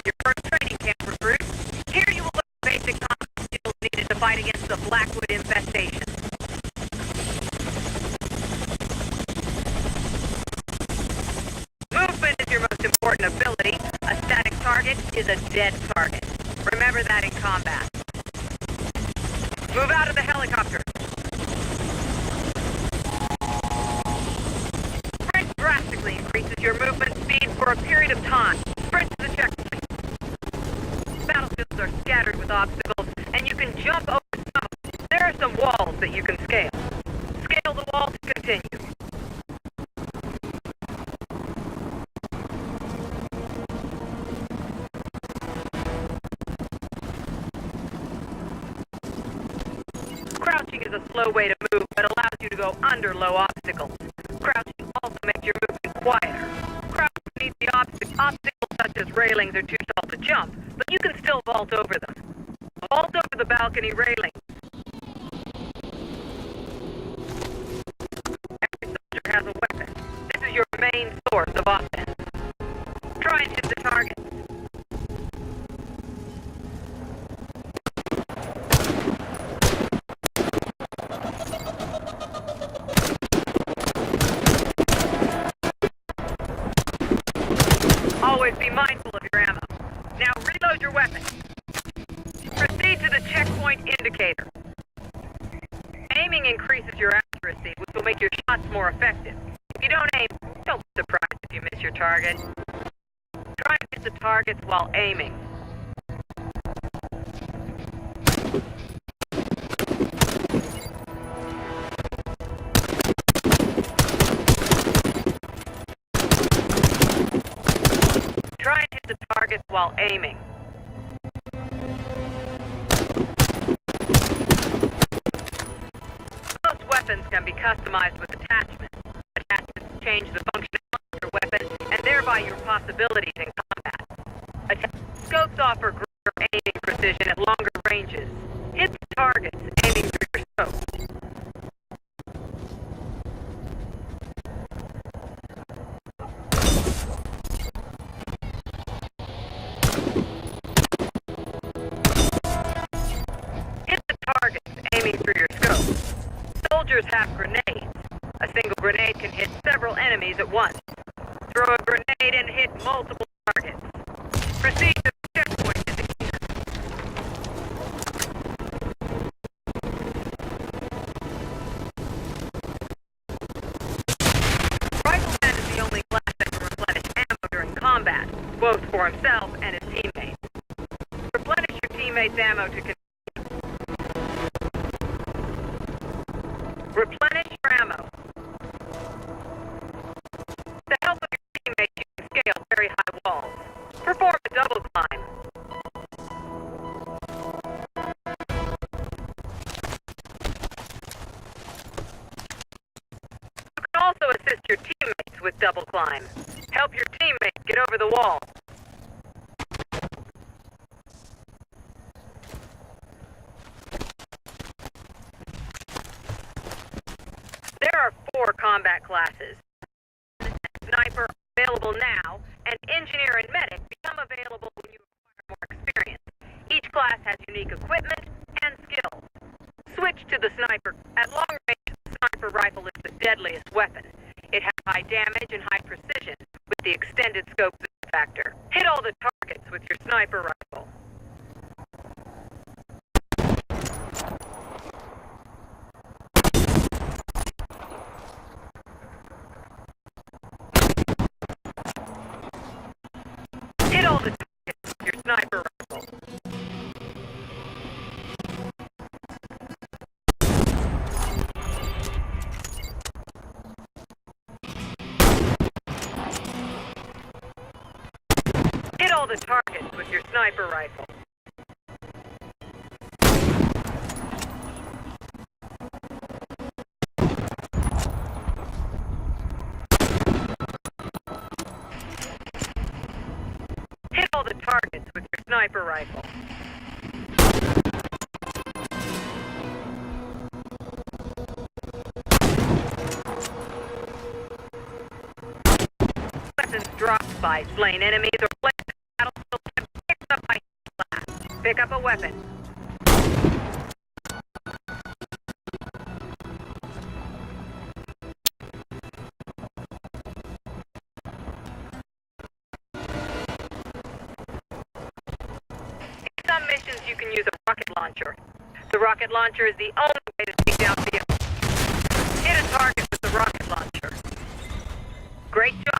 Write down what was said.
Your first training camp recruit. Here you will learn basic combat skills needed to fight against the Blackwood infestation. Movement is your most important ability. A static target is a dead target. Remember that in combat. Move out of the helicopter. Sprint drastically increases your movement speed for a period of time. Sprint to the checkpoint. Battlefields are scattered with obstacles, and you can jump over some of them. There are some walls that you can scale. Scale the wall to continue. Crouching is a slow way to move, but allows you to go under low obstacles. Crouching also makes your movement quieter. Crouching beneath the obstacles such as railings are too tall to jump, but you can still vault over them. Vault over the balcony railing. Every soldier has a weapon. This is your main source of offense. Try and hit the targets. Always be mindful of your ammo. Now reload your weapon. Proceed to the checkpoint indicator. Aiming increases your accuracy, which will make your shots more effective. If you don't aim, don't be surprised if you miss your target. Try and hit the targets while aiming. Try and hit the targets while aiming. Most weapons can be customized with attachments. Attachments change the functionality of your weapon and thereby your possibilities in combat. Scopes offer greater aiming precision at longer ranges. Hit the targets aiming through your scope. Aiming through your scope. Soldiers have grenades. A single grenade can hit several enemies at once. Throw a grenade and hit multiple targets. Proceed to the checkpoint indicator. Rifleman is the only class that can replenish ammo during combat, both for himself and his teammates. Replenish your teammates' ammo to continue. Replenish your ammo. With the help of your teammates, you can scale very high walls. Perform a double climb. You can also assist your teammates with double climb. Help your teammates get over the wall. There are 4 combat classes. Sniper available now, and Engineer and Medic become available when you acquire more experience. Each class has unique equipment and skills. Switch to the Sniper. At long range, the Sniper rifle is the deadliest weapon. It has high damage and high precision with the extended scope factor. Hit all the targets with your Sniper rifle. Hit all the targets with your Sniper rifle. Hit all the targets with your Sniper rifle. Hit all the targets with your Sniper rifle. Weapons dropped by slain enemies or placed in battlefield Pick up a weapon. In some missions, you can use a rocket launcher. The rocket launcher is the only way to take down vehicles. Hit a target with the rocket launcher. Great job.